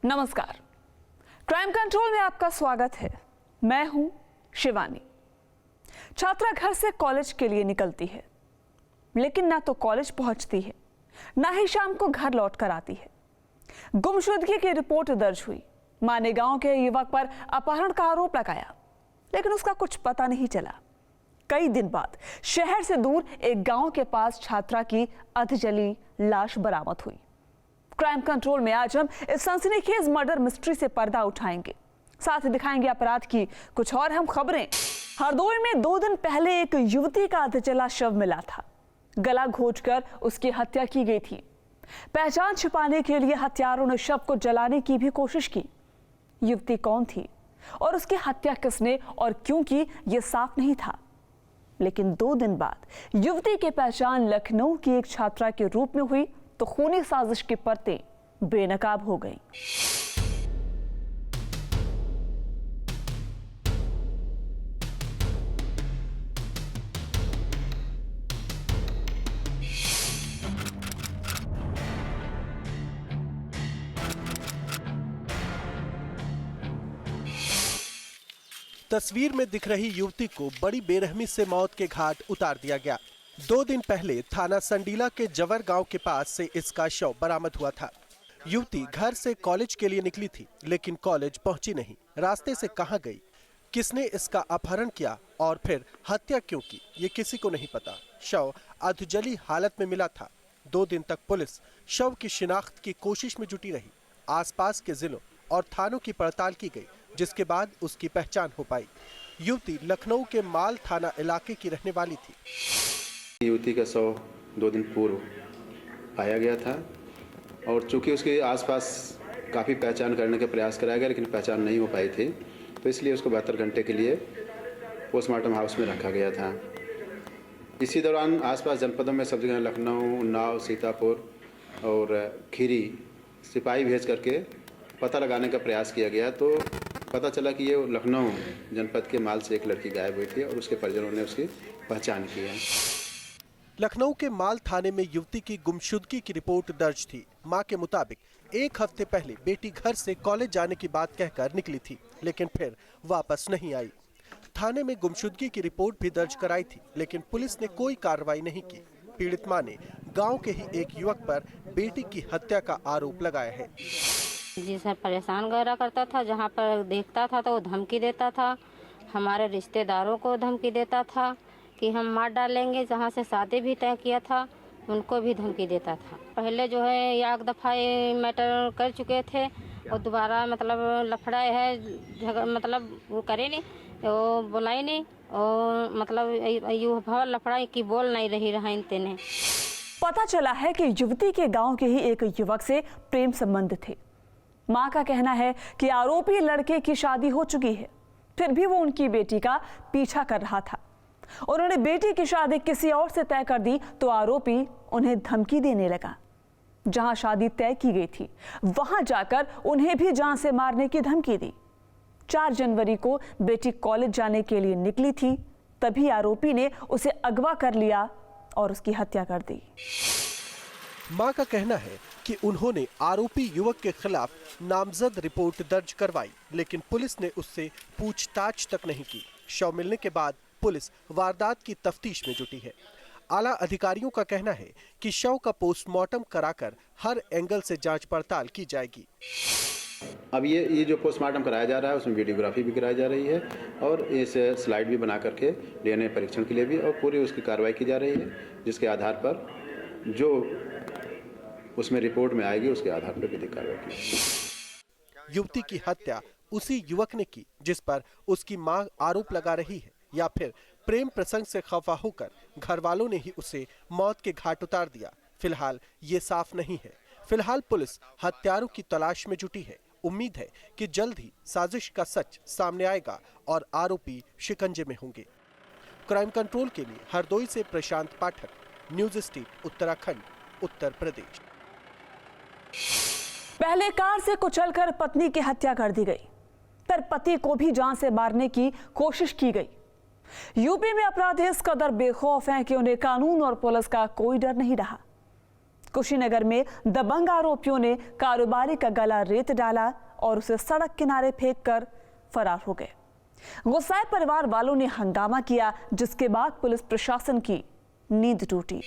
नमस्कार, crime control में आपका स्वागत है। मैं हूं शिवानी। छात्रा घर से कॉलेज के लिए निकलती है, लेकिन ना तो कॉलेज पहुंचती है, ना ही शाम को घर लौट कर आती है। गुमशुदगी की रिपोर्ट दर्ज हुई। मां ने गांव के युवक पर अपहरण का आरोप लगाया, लेकिन उसका कुछ पता नहीं चला। कई दिन बाद शहर से दूर एक गांव के पास छात्रा की अधजली लाश बरामद हुई। क्राइम कंट्रोल में आज हम इस सनसनीखेज मर्डर मिस्ट्री से पर्दा उठाएंगे, साथ ही दिखाएंगे अपराध की कुछ और अहम खबरें। हरदोई में 2 दिन पहले एक युवती का अधजला शव मिला था। गला घोंचकर उसकी हत्या की गई थी। पहचान छिपाने के लिए हत्यारों ने शव को जलाने की भी कोशिश की। युवती कौन थी और उसकी हत्या किसने और क्यों की, यह साफ नहीं था। लेकिन 2 दिन बाद युवती की पहचान लखनऊ की एक छात्रा के रूप में हुई तो खूनी साजिश की परतें बेनकाब हो गईं। तस्वीर में दिख रही युवती को बड़ी बेरहमी से मौत के घाट उतार दिया गया। 2 दिन पहले थाना संडीला के जवर गांव के पास से इसका शव बरामद हुआ था। युवती घर से कॉलेज के लिए निकली थी, लेकिन कॉलेज पहुंची नहीं। रास्ते से कहां गई, किसने इसका अपहरण किया और फिर हत्या क्यों की, ये किसी को नहीं पता। शव अधजली हालत में मिला था। 2 दिन तक पुलिस शव की शिनाख्त की कोशिश में जुटी रही। आसपास के जिलों और थानों की पड़ताल की गई, जिसके बाद उसकी पहचान हो पाई। युवती लखनऊ के माल थाना इलाके की रहने वाली थी। युवती का शव 2 दिन पूर्व पाया गया था और चूंकि उसके आसपास काफ़ी पहचान करने का प्रयास कराया गया, लेकिन पहचान नहीं हो पाई थी, तो इसलिए उसको 72 घंटे के लिए पोस्टमार्टम हाउस में रखा गया था। इसी दौरान आसपास जनपदों में सब जगह लखनऊ, उन्नाव, सीतापुर और खीरी सिपाही भेज करके पता लगाने का प्रयास किया गया, तो पता चला कि ये लखनऊ जनपद के माल से एक लड़की गायब हुई थी और उसके परिजनों ने उसकी पहचान की है। लखनऊ के माल थाने में युवती की गुमशुदगी की रिपोर्ट दर्ज थी। मां के मुताबिक 1 हफ्ते पहले बेटी घर से कॉलेज जाने की बात कहकर निकली थी, लेकिन फिर वापस नहीं आई। थाने में गुमशुदगी की रिपोर्ट भी दर्ज कराई थी, लेकिन पुलिस ने कोई कार्रवाई नहीं की। पीड़ित मां ने गाँव के ही एक युवक पर बेटी की हत्या का आरोप लगाया है। जी सर, परेशान वगैरह करता था, जहाँ पर देखता था तो वो धमकी देता था। हमारे रिश्तेदारों को धमकी देता था कि हम मार डालेंगे। जहाँ से शादी भी तय किया था उनको भी धमकी देता था। पहले जो है 1 दफ़ा ये मैटर कर चुके थे और दोबारा मतलब लफड़ा है मतलब वो करे नहीं, वो बुलाई नहीं और मतलब यू भाव लफड़ा की बोल नहीं रही रहा इन तेने। पता चला है कि युवती के गांव के ही एक युवक से प्रेम संबंध थे। मां का कहना है कि आरोपी लड़के की शादी हो चुकी है, फिर भी वो उनकी बेटी का पीछा कर रहा था। उन्होंने बेटी की शादी किसी और से तय कर दी तो आरोपी उन्हें धमकी देने लगा। जहां शादी तय की गई थी वहां जाकर उन्हें भी जान से मारने की धमकी दी। 4 जनवरी को बेटी कॉलेज जाने के लिए निकली थी, तभी आरोपी ने उसे अगवा कर लिया और उसकी हत्या कर दी। मां का कहना है कि उन्होंने आरोपी युवक के खिलाफ नामजद रिपोर्ट दर्ज करवाई, लेकिन पुलिस ने उससे पूछताछ तक नहीं की। शव मिलने के बाद पुलिस वारदात की तफ्तीश में जुटी है। आला अधिकारियों का कहना है कि शव का पोस्टमार्टम कराकर हर एंगल से जांच पड़ताल की जाएगी। अब ये जो पोस्टमार्टम कराया जा रहा है उसमें वीडियोग्राफी भी कराई जा रही है और इस स्लाइड भी बना करके डीएनए परीक्षण के लिए भी और पूरी उसकी कार्रवाई की जा रही है, जिसके आधार पर जो उसमें रिपोर्ट में आएगी उसके आधार पर विधिक कार्रवाई की। युवती की हत्या उसी युवक ने की जिस पर उसकी मां आरोप लगा रही है, या फिर प्रेम प्रसंग से खफा होकर घर वालों ने ही उसे मौत के घाट उतार दिया। फिलहाल ये साफ नहीं है। फिलहाल पुलिस हत्यारों की तलाश में जुटी है। उम्मीद है कि जल्द ही साजिश का सच सामने आएगा और आरोपी शिकंजे में होंगे। क्राइम कंट्रोल के लिए हरदोई से प्रशांत पाठक, न्यूज स्ट्रीट, उत्तराखंड, उत्तर प्रदेश। पहले कार से कुचलकर पत्नी की हत्या कर दी गई, फिर पति को भी जान से मारने की कोशिश की गई। यूपी में अपराधी इस कदर बेखौफ हैं कि उन्हें कानून और पुलिस का कोई डर नहीं रहा। कुशीनगर में दबंग आरोपियों ने कारोबारी का गला रेत डाला और उसे सड़क किनारे फेंककर फरार हो गए। गुस्साए परिवार वालों ने हंगामा किया, जिसके बाद पुलिस प्रशासन की नींद टूटी।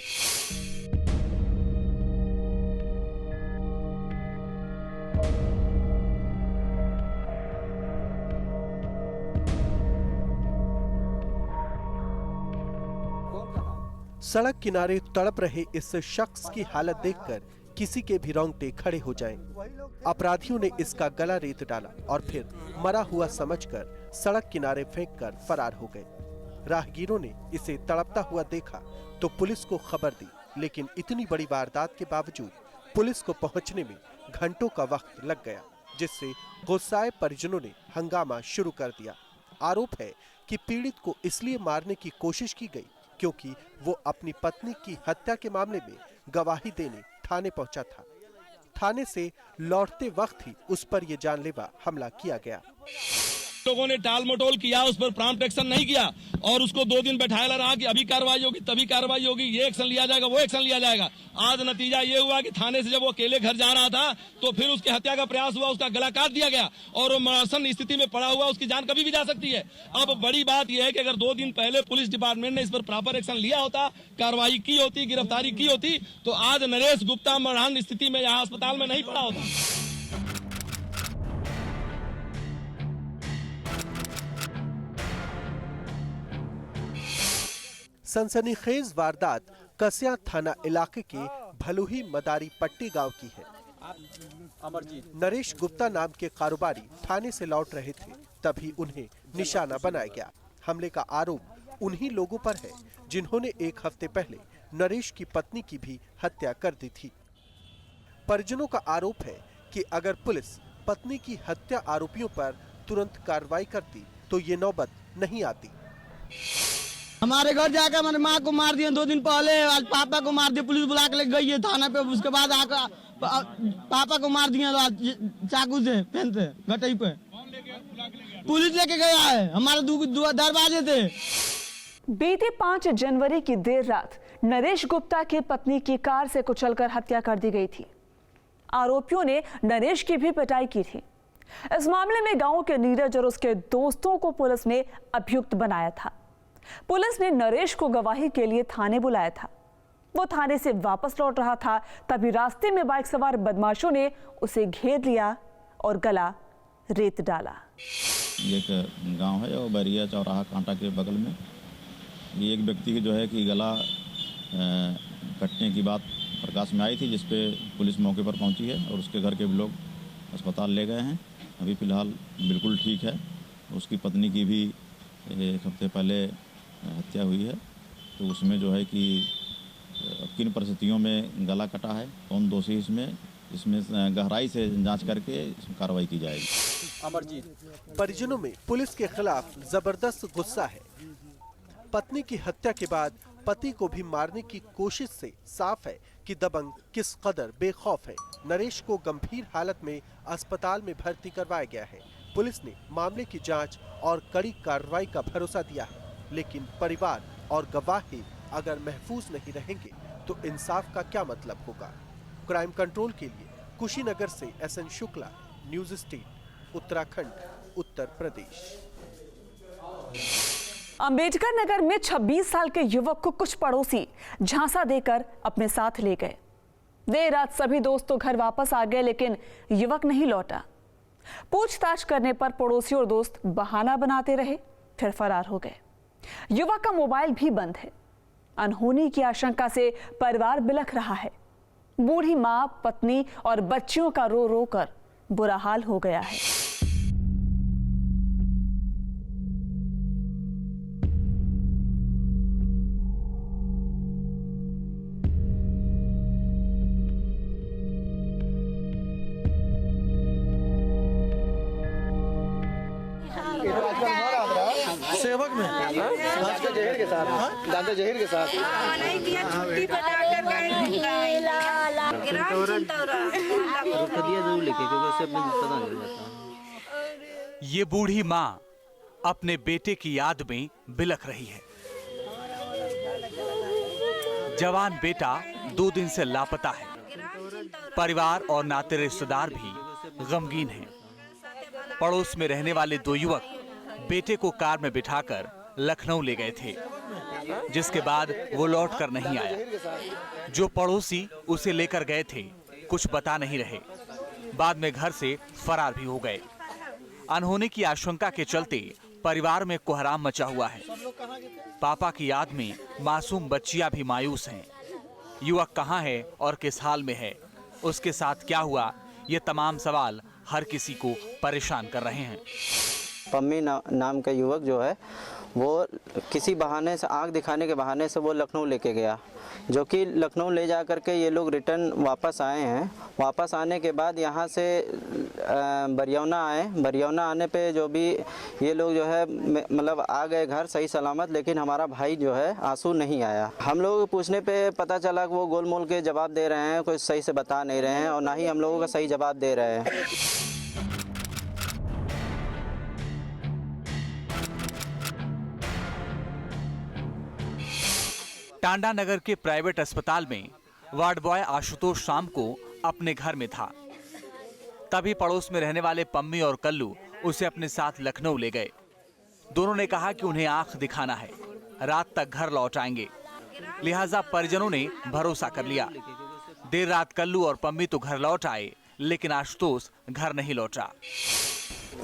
सड़क किनारे तड़प रहे इस शख्स की हालत देखकर किसी के भी रोंगटे खड़े हो जाएं। अपराधियों ने इसका गला रेत डाला और फिर मरा हुआ समझकर सड़क किनारे फेंककर फरार हो गए। राहगीरों ने इसे तड़पता हुआ देखा तो पुलिस को खबर दी, लेकिन इतनी बड़ी वारदात के बावजूद पुलिस को पहुंचने में घंटों का वक्त लग गया, जिससे गुस्साए परिजनों ने हंगामा शुरू कर दिया। आरोप है कि पीड़ित को इसलिए मारने की कोशिश की गई क्योंकि वो अपनी पत्नी की हत्या के मामले में गवाही देने थाने पहुंचा था। थाने से लौटते वक्त ही उस पर यह जानलेवा हमला किया गया। लोगों ने टाल मटोल किया, उस पर प्रॉम्प्ट एक्शन नहीं किया और उसको 2 दिन बैठाया रहा कि अभी कार्रवाई होगी, तभी कार्रवाई होगी, ये एक्शन लिया जाएगा, वो एक्शन लिया जाएगा। आज नतीजा ये हुआ कि थाने से जब वो अकेले घर जा रहा था तो फिर उसकी हत्या का प्रयास हुआ, उसका गला काट दिया गया और वो मरण स्थिति में पड़ा हुआ, उसकी जान कभी भी जा सकती है। अब बड़ी बात यह है कि अगर 2 दिन पहले पुलिस डिपार्टमेंट ने इस पर प्रॉपर एक्शन लिया होता, कार्रवाई की होती, गिरफ्तारी की होती, तो आज नरेश गुप्ता मरण स्थिति में यहाँ अस्पताल में नहीं पड़ा होता। सनसनीखेज वारदात कसिया थाना इलाके के भलुही मदारी पट्टी गांव की है। नरेश गुप्ता नाम के कारोबारी थाने से लौट रहे थे, तभी उन्हें निशाना बनाया गया। हमले का आरोप उन्हीं लोगों पर है जिन्होंने 1 हफ्ते पहले नरेश की पत्नी की भी हत्या कर दी थी। परिजनों का आरोप है कि अगर पुलिस पत्नी की हत्या आरोपियों पर तुरंत कार्रवाई करती तो ये नौबत नहीं आती। हमारे घर जाकर हमारे माँ को मार दिया 2 दिन पहले, आज पापा को मार दिया, पुलिस बुला के ले गई है थाना पे। उसके बाद आकर पापा को मार दिया चाकू से, पेन से, घटई पे। पुलिस लेके गया है, हमारे दरवाजे थे। बीते 5 जनवरी की देर रात नरेश गुप्ता की पत्नी की कार से कुचलकर हत्या कर दी गई थी। आरोपियों ने नरेश की भी पिटाई की थी। इस मामले में गांव के नीरज और उसके दोस्तों को पुलिस ने अभियुक्त बनाया था। पुलिस ने नरेश को गवाही के लिए थाने बुलाया था। वो थाने से वापस लौट रहा था, तभी रास्ते में बाइक सवार बदमाशों ने उसे घेर लिया और गला रेत डाला। एक गांव है और बैरिया चौराहा कांटा के बगल में ये एक व्यक्ति की जो है कि गला कटने की बात प्रकाश में आई थी, जिसपे पुलिस मौके पर पहुंची है और उसके घर के लोग अस्पताल ले गए हैं। अभी फिलहाल बिल्कुल ठीक है। उसकी पत्नी की भी 1 हफ्ते पहले हत्या हुई है, तो उसमें जो है कि किन परिस्थितियों में गला कटा है, कौन दोषी इसमें गहराई से जांच करके कार्रवाई की जाएगी। परिजनों में पुलिस के खिलाफ जबरदस्त गुस्सा है। पत्नी की हत्या के बाद पति को भी मारने की कोशिश से साफ है कि दबंग किस कदर बेखौफ है। नरेश को गंभीर हालत में अस्पताल में भर्ती करवाया गया है। पुलिस ने मामले की जांच और कड़ी कार्रवाई का भरोसा दिया है, लेकिन परिवार और गवाह ही अगर महफूज नहीं रहेंगे तो इंसाफ का क्या मतलब होगा। क्राइम कंट्रोल के लिए कुशीनगर से SN Shukla, news state, Uttarakhand, Uttar Pradesh. Ambedkar Nagar में 26 साल के युवक को कुछ पड़ोसी झांसा देकर अपने साथ ले गए। देर रात सभी दोस्त तो घर वापस आ गए, लेकिन युवक नहीं लौटा। पूछताछ करने पर पड़ोसी और दोस्त बहाना बनाते रहे, फिर फरार हो गए। युवक का मोबाइल भी बंद है। अनहोनी की आशंका से परिवार बिलख रहा है। बूढ़ी मां, पत्नी और बच्चियों का रो रो कर बुरा हाल हो गया है। सेवक में जहर के साथ, दादा जहर के साथ ये बूढ़ी माँ अपने बेटे की याद में बिलख रही है। जवान बेटा 2 दिन से लापता है। परिवार और नाते रिश्तेदार भी गमगीन हैं। पड़ोस में रहने वाले दो युवक बेटे को कार में बिठाकर लखनऊ ले गए थे, जिसके बाद वो लौट कर नहीं आया। जो पड़ोसी उसे लेकर गए थे कुछ बता नहीं रहे, बाद में घर से फरार भी हो गए। अनहोनी की आशंका के चलते परिवार में कोहराम मचा हुआ है। पापा की याद में मासूम बच्चियां भी मायूस हैं। युवक कहां है और किस हाल में है, उसके साथ क्या हुआ, ये तमाम सवाल हर किसी को परेशान कर रहे हैं। पम्मी नाम का युवक जो है वो किसी बहाने से, आँख दिखाने के बहाने से वो लखनऊ लेके गया, जो कि लखनऊ ले जा कर के ये लोग रिटर्न वापस आए हैं। वापस आने के बाद यहाँ से बरियौना आए। बरियौना आने पे जो भी ये लोग जो है मतलब आ गए घर सही सलामत, लेकिन हमारा भाई जो है आंसू नहीं आया। हम लोगों को पूछने पे पता चला कि वो गोल मोल के जवाब दे रहे हैं, कुछ सही से बता नहीं रहे हैं और ना ही हम लोगों का सही जवाब दे रहे हैं। टांडा नगर के प्राइवेट अस्पताल में वार्ड बॉय आशुतोष शाम को अपने घर में था। तभी पड़ोस में रहने वाले पम्मी और कल्लू उसे अपने साथ लखनऊ ले गए। दोनों ने कहा कि उन्हें आंख दिखाना है, रात तक घर लौट आएंगे। लिहाजा परिजनों ने भरोसा कर लिया। देर रात कल्लू और पम्मी तो घर लौट आए, लेकिन आशुतोष घर नहीं लौटा।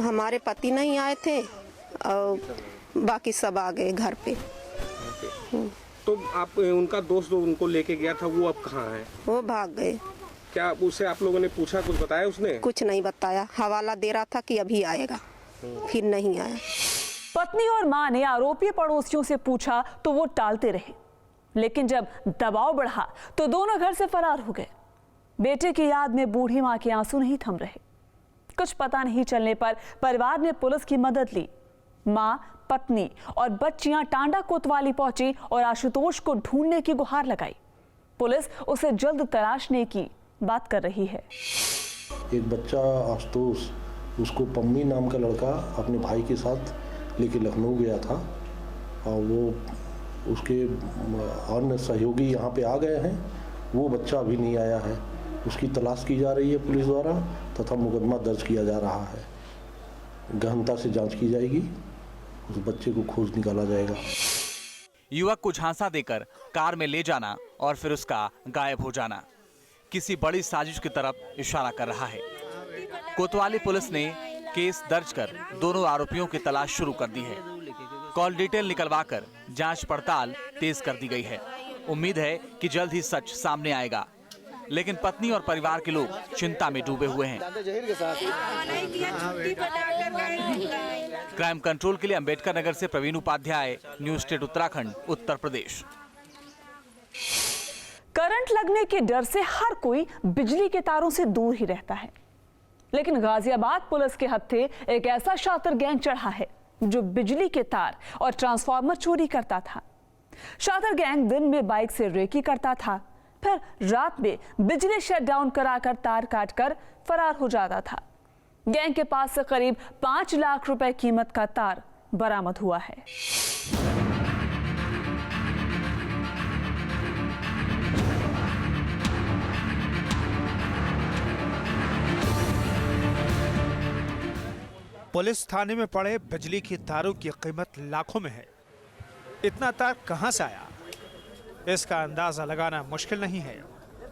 हमारे पति नहीं आए थे और बाकी सब आ गए घर पे। तो आप उनका दोस्त जो उनको लेके गया था वो अब कहाँ है? वो भाग गए। क्या उससे आप लोगों ने पूछा, कुछ बताया उसने? कुछ नहीं बताया, हवाला दे रहा था कि अभी आएगा, फिर नहीं आया। पत्नी और मां ने आरोपी पड़ोसियों से पूछा तो वो टालते रहे, लेकिन जब दबाव बढ़ा तो दोनों घर से फरार हो गए। बेटे की याद में बूढ़ी मां के आंसू नहीं थम रहे। कुछ पता नहीं चलने पर परिवार ने पुलिस की मदद ली। मां, पत्नी और बच्चियां टांडा कोतवाली पहुंची और आशुतोष को ढूंढने की गुहार लगाई। पुलिस उसे जल्द तलाशने की बात कर रही है। एक बच्चा आशुतोष, उसको पम्मी नाम का लड़का अपने भाई के साथ लेके लखनऊ गया था और वो उसके अन्य सहयोगी यहाँ पे आ गए हैं। वो बच्चा अभी नहीं आया है, उसकी तलाश की जा रही है पुलिस द्वारा तथा मुकदमा दर्ज किया जा रहा है। गहनता से जांच की जाएगी, उस बच्चे को खोज निकाला जाएगा। युवक को झांसा देकर कार में ले जाना और फिर उसका गायब हो जाना किसी बड़ी साजिश की तरफ इशारा कर रहा है। कोतवाली पुलिस ने केस दर्ज कर दोनों आरोपियों की तलाश शुरू कर दी है। कॉल डिटेल निकलवाकर जांच पड़ताल तेज कर दी गई है। उम्मीद है कि जल्द ही सच सामने आएगा, लेकिन पत्नी और परिवार के लोग चिंता में डूबे हुए हैं। क्राइम कंट्रोल के लिए अंबेडकर नगर से प्रवीण उपाध्याय, न्यूज स्टेट उत्तराखंड, उत्तर प्रदेश। करंट लगने के डर से हर कोई बिजली के तारों से दूर ही रहता है, लेकिन गाजियाबाद पुलिस के हत्थे एक ऐसा शातिर गैंग चढ़ा है जो बिजली के तार और ट्रांसफार्मर चोरी करता था। शातिर गैंग दिन में बाइक से रेकी करता था, फिर रात में बिजली शटडाउन कराकर तार काटकर फरार हो जाता था। गैंग के पास से करीब 5 लाख रुपए कीमत का तार बरामद हुआ है। पुलिस थाने में पड़े बिजली की तारों की कीमत लाखों में है। इतना तार कहां से आया, इसका अंदाजा लगाना मुश्किल नहीं है।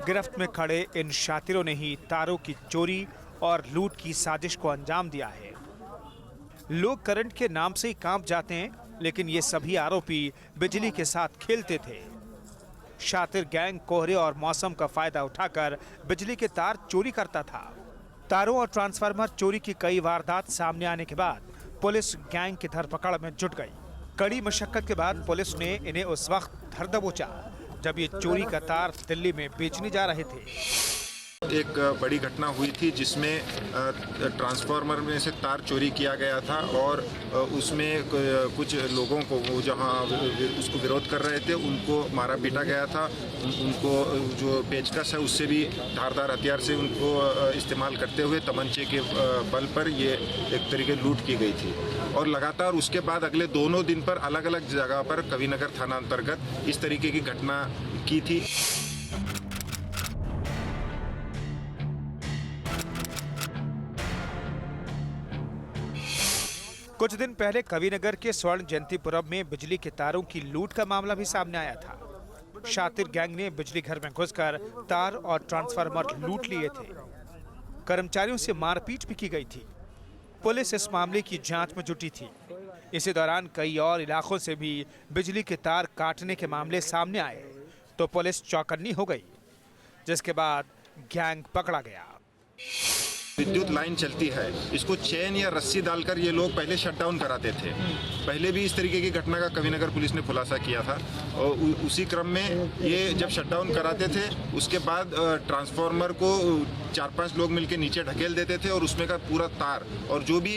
गिरफ्त में खड़े इन शातिरों ने ही तारों की चोरी और लूट की साजिश को अंजाम दिया है। लोग करंट के नाम से ही कांप जाते हैं, लेकिन ये सभी आरोपी बिजली के साथ खेलते थे। शातिर गैंग कोहरे और मौसम का फायदा उठाकर बिजली के तार चोरी करता था। तारों और ट्रांसफार्मर चोरी की कई वारदात सामने आने के बाद पुलिस गैंग की धरपकड़ में जुट गई। कड़ी मशक्कत के बाद पुलिस ने इन्हें उस वक्त धर दबोचा जब ये चोरी का तार दिल्ली में बेचने जा रहे थे। एक बड़ी घटना हुई थी जिसमें ट्रांसफार्मर में से तार चोरी किया गया था और उसमें कुछ लोगों को वो जहां उसको विरोध कर रहे थे उनको मारा पीटा गया था। उनको जो पेचकस है उससे भी धारदार हथियार से उनको इस्तेमाल करते हुए तमंचे के बल पर ये एक तरीके लूट की गई थी। और लगातार उसके बाद अगले दोनों दिन पर अलग अलग जगह पर कविनगर थाना अंतर्गत इस तरीके की घटना की थी। कुछ दिन पहले कविनगर के स्वर्ण जयंतीपुरम में बिजली के तारों की लूट का मामला भी सामने आया था। शातिर गैंग ने बिजली घर में घुसकर तार और ट्रांसफार्मर लूट लिए थे। कर्मचारियों से मारपीट भी की गई थी। पुलिस इस मामले की जांच में जुटी थी। इसी दौरान कई और इलाकों से भी बिजली के तार काटने के मामले सामने आए तो पुलिस चौकन्नी हो गई, जिसके बाद गैंग पकड़ा गया। विद्युत लाइन चलती है, इसको चेन या रस्सी डालकर ये लोग पहले शटडाउन कराते थे। पहले भी इस तरीके की घटना का कविनगर पुलिस ने खुलासा किया था और उसी क्रम में ये जब शटडाउन कराते थे उसके बाद ट्रांसफार्मर को 4-5 लोग मिलकर नीचे ढकेल देते थे और उसमें का पूरा तार और जो भी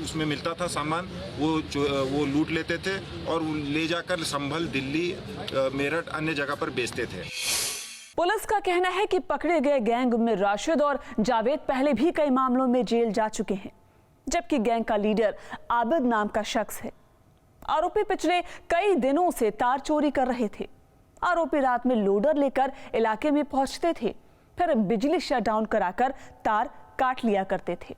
उसमें मिलता था सामान वो लूट लेते थे और ले जाकर संभल, दिल्ली, मेरठ अन्य जगह पर बेचते थे। पुलिस का कहना है कि पकड़े गए गैंग में राशिद और जावेद पहले भी कई मामलों में जेल जा चुके हैं, जबकि गैंग का लीडर आबिद नाम का शख्स है। आरोपी पिछले कई दिनों से तार चोरी कर रहे थे। आरोपी रात में लोडर लेकर इलाके में पहुंचते थे, फिर बिजली शटडाउन कराकर तार काट लिया करते थे।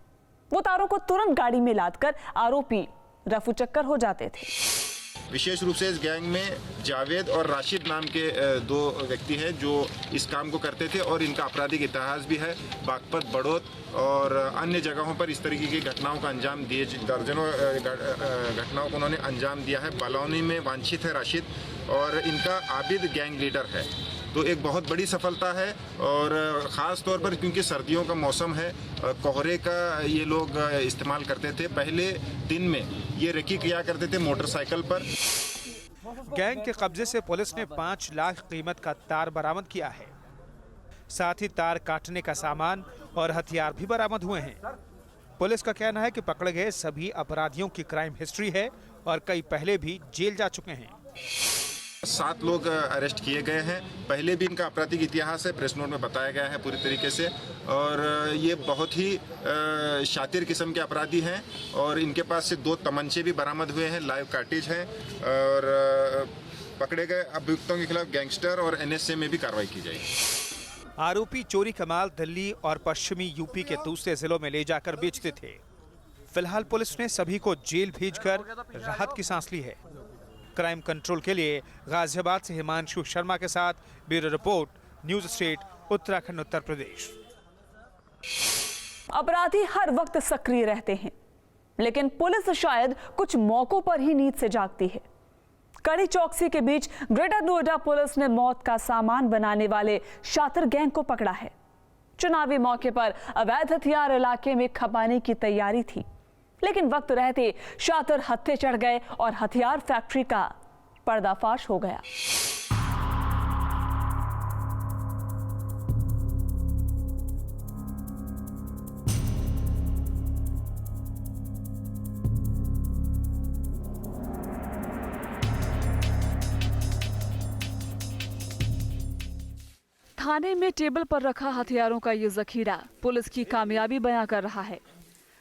वो तारों को तुरंत गाड़ी में लादकर आरोपी रफू चक्कर हो जाते थे। विशेष रूप से इस गैंग में जावेद और राशिद नाम के 2 व्यक्ति हैं जो इस काम को करते थे और इनका आपराधिक इतिहास भी है। बागपत, बड़ौत और अन्य जगहों पर इस तरीके की घटनाओं का अंजाम दिए, दर्जनों घटनाओं को उन्होंने अंजाम दिया है। बलौनी में वांछित है राशिद और इनका आबिद गैंग लीडर है। तो एक बहुत बड़ी सफलता है और ख़ास तौर पर क्योंकि सर्दियों का मौसम है, कोहरे का ये लोग इस्तेमाल करते थे। पहले दिन में ये रेकी किया करते थे मोटरसाइकिल पर। गैंग के कब्जे से पुलिस ने 5 लाख कीमत का तार बरामद किया है। साथ ही तार काटने का सामान और हथियार भी बरामद हुए हैं। पुलिस का कहना है कि पकड़े गए सभी अपराधियों की क्राइम हिस्ट्री है और कई पहले भी जेल जा चुके हैं। 7 लोग अरेस्ट किए गए हैं। पहले भी इनका आपराधिक इतिहास है, प्रेस नोट में बताया गया है पूरी तरीके से। और ये बहुत ही शातिर किस्म के अपराधी हैं और इनके पास से 2 तमंचे भी बरामद हुए हैं, लाइव कार्टिज हैं। और पकड़े गए अभियुक्तों के खिलाफ गैंगस्टर और NSA में भी कार्रवाई की जाएगी। आरोपी चोरी का माल दिल्ली और पश्चिमी यूपी के दूसरे जिलों में ले जाकर बेचते थे। फिलहाल पुलिस ने सभी को जेल भेजकर राहत की सांस ली है। क्राइम कंट्रोल के लिए गाजियाबाद से हिमांशु शर्मा के साथ bureau report, news state, Uttarakhand, Uttar Pradesh. अपराधी हर वक्त सक्रिय रहते हैं, लेकिन पुलिस शायद कुछ मौकों पर ही नींद से जागती है। कड़ी चौकसी के बीच ग्रेटर नोएडा पुलिस ने मौत का सामान बनाने वाले शातिर गैंग को पकड़ा है। चुनावी मौके पर अवैध हथियार इलाके में खपाने की तैयारी थी, लेकिन वक्त रहते शातिर हत्थे चढ़ गए और हथियार फैक्ट्री का पर्दाफाश हो गया। थाने में टेबल पर रखा हथियारों का ये जखीरा पुलिस की कामयाबी बयां कर रहा है।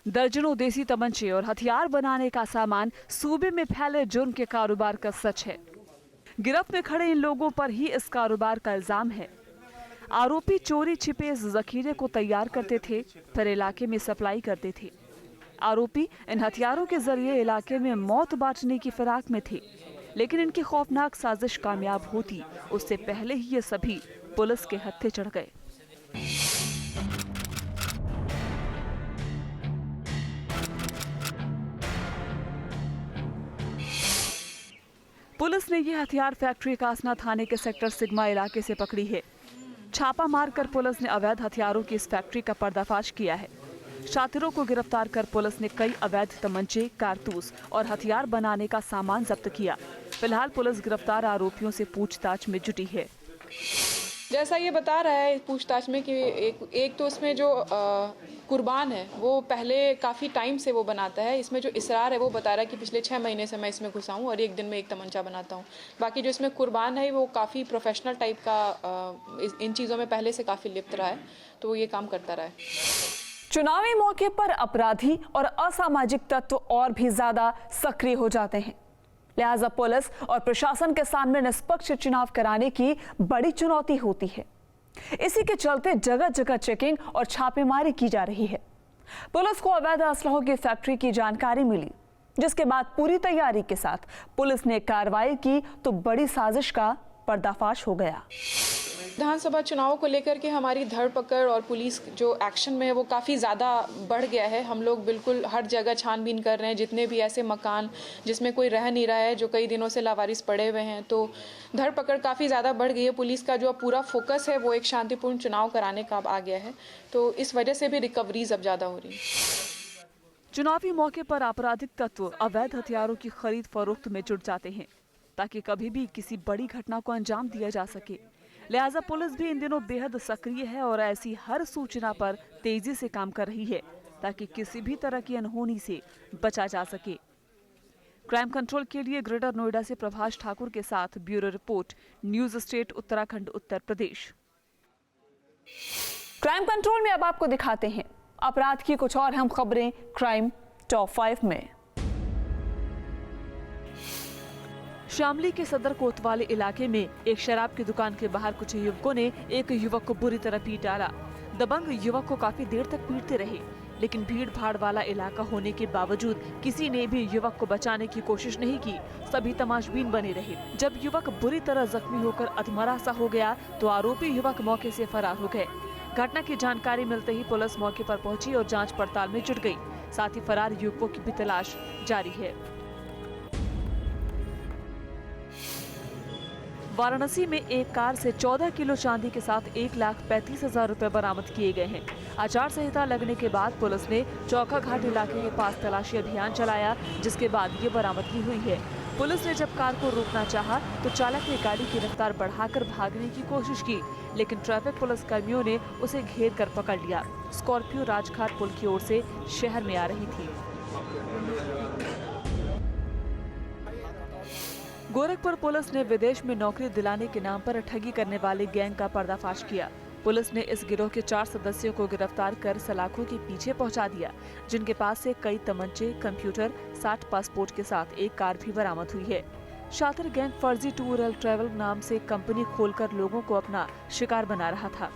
दर्जनों देसी तमंचे और हथियार बनाने का सामान सूबे में फैले जुर्म के कारोबार का सच है। गिरफ्त में खड़े इन लोगों पर ही इस कारोबार का इल्जाम है। आरोपी चोरी छिपे इस जखीरे को तैयार करते थे, फिर इलाके में सप्लाई करते थे। आरोपी इन हथियारों के जरिए इलाके में मौत बांटने की फिराक में थे, लेकिन इनकी खौफनाक साजिश कामयाब होती उससे पहले ही ये सभी पुलिस के हत्थे चढ़ गए। पुलिस ने यह हथियार फैक्ट्री कासना थाने के सेक्टर सिग्मा इलाके से पकड़ी है। छापा मारकर पुलिस ने अवैध हथियारों की इस फैक्ट्री का पर्दाफाश किया है। शातिरों को गिरफ्तार कर पुलिस ने कई अवैध तमंचे, कारतूस और हथियार बनाने का सामान जब्त किया। फिलहाल पुलिस गिरफ्तार आरोपियों से पूछताछ में जुटी है। जैसा ये बता रहा है पूछताछ में कि एक तो उसमें जो कुर्बान है वो पहले काफ़ी टाइम से वो बनाता है। इसमें जो इसरार है वो बता रहा है कि पिछले 6 महीने से मैं इसमें घुसा हूँ और एक दिन में एक तमंचा बनाता हूँ। बाकी जो इसमें कुर्बान है वो काफ़ी प्रोफेशनल टाइप का इन चीज़ों में पहले से काफ़ी लिप्त रहा है, तो वो ये काम करता रहा है। चुनावी मौके पर अपराधी और असामाजिक तत्व और भी ज्यादा सक्रिय हो जाते हैं। लिहाजा पुलिस और प्रशासन के सामने निष्पक्ष चुनाव कराने की बड़ी चुनौती होती है। इसी के चलते जगह जगह चेकिंग और छापेमारी की जा रही है। पुलिस को अवैध असलहों की फैक्ट्री की जानकारी मिली, जिसके बाद पूरी तैयारी के साथ पुलिस ने कार्रवाई की तो बड़ी साजिश का पर्दाफाश हो गया। विधानसभा चुनाव को लेकर के हमारी धरपकड़ और पुलिस जो एक्शन में है वो काफ़ी ज़्यादा बढ़ गया है। हम लोग बिल्कुल हर जगह छानबीन कर रहे हैं, जितने भी ऐसे मकान जिसमें कोई रह नहीं रहा है, जो कई दिनों से लावारिस पड़े हुए हैं, तो धरपकड़ काफ़ी ज़्यादा बढ़ गई है। पुलिस का जो पूरा फोकस है वो एक शांतिपूर्ण चुनाव कराने का अब आ गया है, तो इस वजह से भी रिकवरीज अब ज़्यादा हो रही है। चुनावी मौके पर आपराधिक तत्व अवैध हथियारों की खरीद फरोख्त में जुट जाते हैं ताकि कभी भी किसी बड़ी घटना को अंजाम दिया जा सके। लिहाजा पुलिस भी इन दिनों बेहद सक्रिय है और ऐसी हर सूचना पर तेजी से काम कर रही है ताकि किसी भी तरह की अनहोनी से बचा जा सके। क्राइम कंट्रोल के लिए ग्रेटर नोएडा से प्रभाष ठाकुर के साथ bureau report, news state Uttarakhand, Uttar Pradesh. Crime control में अब आपको दिखाते हैं अपराध की कुछ और अहम खबरें क्राइम टॉप 5 में। शामली के सदर कोतवाली इलाके में एक शराब की दुकान के बाहर कुछ युवकों ने एक युवक को बुरी तरह पीट डाला। दबंग युवक को काफी देर तक पीटते रहे, लेकिन भीड़ भाड़ वाला इलाका होने के बावजूद किसी ने भी युवक को बचाने की कोशिश नहीं की। सभी तमाशबीन बने रहे। जब युवक बुरी तरह जख्मी होकर अधमरा सा हो गया तो आरोपी युवक मौके से फरार हो गए। घटना की जानकारी मिलते ही पुलिस मौके पर पहुंची और जांच पड़ताल में जुट गई। साथ ही फरार युवकों की भी तलाश जारी है। वाराणसी में एक कार से 14 किलो चांदी के साथ 1,35,000 रुपए बरामद किए गए हैं। आचार संहिता लगने के बाद पुलिस ने चौका घाट इलाके के पास तलाशी अभियान चलाया, जिसके बाद ये बरामदगी हुई है। पुलिस ने जब कार को रोकना चाहा तो चालक ने गाड़ी की रफ्तार बढ़ाकर भागने की कोशिश की, लेकिन ट्रैफिक पुलिस कर्मियों ने उसे घेर कर पकड़ लिया। स्कॉर्पियो राजघाट पुल की ओर से शहर में आ रही थी। गोरखपुर पुलिस ने विदेश में नौकरी दिलाने के नाम पर ठगी करने वाले गैंग का पर्दाफाश किया। पुलिस ने इस गिरोह के 4 सदस्यों को गिरफ्तार कर सलाखों के पीछे पहुंचा दिया, जिनके पास से कई तमंचे, कंप्यूटर, 60 पासपोर्ट के साथ एक कार भी बरामद हुई है। शातिर गैंग फर्जी टूर एंड ट्रैवल नाम से कंपनी खोलकर लोगों को अपना शिकार बना रहा था।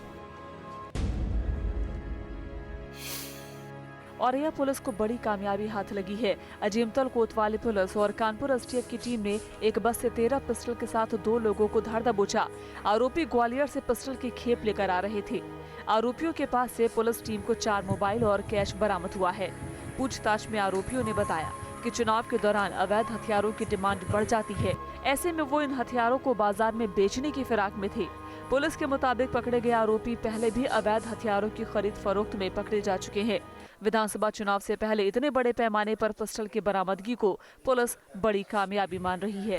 औरैया पुलिस को बड़ी कामयाबी हाथ लगी है। अजीमतल कोतवाली पुलिस और कानपुर एसटीएफ की टीम ने एक बस से 13 पिस्टल के साथ 2 लोगों को धर दबोचा। आरोपी ग्वालियर से पिस्टल की खेप लेकर आ रहे थे। आरोपियों के पास से पुलिस टीम को 4 मोबाइल और कैश बरामद हुआ है। पूछताछ में आरोपियों ने बताया कि चुनाव के दौरान अवैध हथियारों की डिमांड बढ़ जाती है। ऐसे में वो इन हथियारों को बाजार में बेचने की फिराक में थे। पुलिस के मुताबिक पकड़े गए आरोपी पहले भी अवैध हथियारों की खरीद फरोख्त में पकड़े जा चुके हैं। विधानसभा चुनाव से पहले इतने बड़े पैमाने पर पिस्टल की बरामदगी को पुलिस बड़ी कामयाबी मान रही है।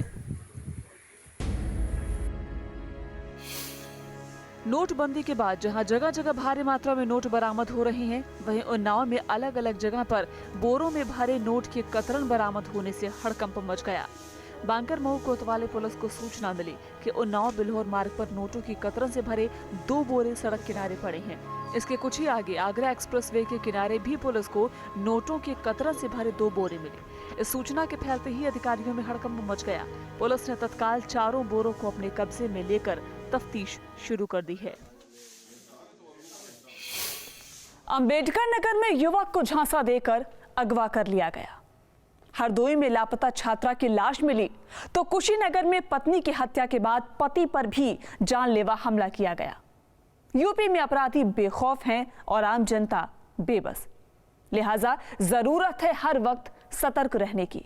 नोटबंदी के बाद जहां जगह जगह भारी मात्रा में नोट बरामद हो रहे हैं, वहीं उन्नाव में अलग अलग जगह पर बोरों में भरे नोट के कतरन बरामद होने से हड़कंप मच गया। बांकर मऊ कोतवाली पुलिस को सूचना मिली कि उन्नाव बिल्हौर मार्ग पर नोटों की कतरन से भरे 2 बोरे सड़क किनारे पड़े हैं। इसके कुछ ही आगे आगरा एक्सप्रेसवे के किनारे भी पुलिस को नोटों के कतरन से भरे 2 बोरे मिले। इस सूचना के फैलते ही अधिकारियों में हड़कंप मच गया। पुलिस ने तत्काल 4 बोरों को अपने कब्जे में लेकर तफ्तीश शुरू कर दी है। अंबेडकर नगर में युवक को झांसा देकर अगवा कर लिया गया। हरदोई में लापता छात्रा की लाश मिली तो कुशीनगर में पत्नी की हत्या के बाद पति पर भी जानलेवा हमला किया गया। यूपी में अपराधी बेखौफ हैं और आम जनता बेबस, लिहाजा जरूरत है हर वक्त सतर्क रहने की।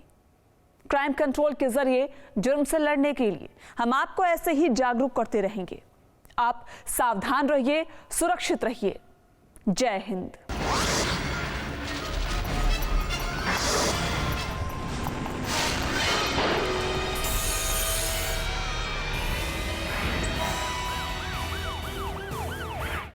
क्राइम कंट्रोल के जरिए जुर्म से लड़ने के लिए हम आपको ऐसे ही जागरूक करते रहेंगे। आप सावधान रहिए, सुरक्षित रहिए। जय हिंद।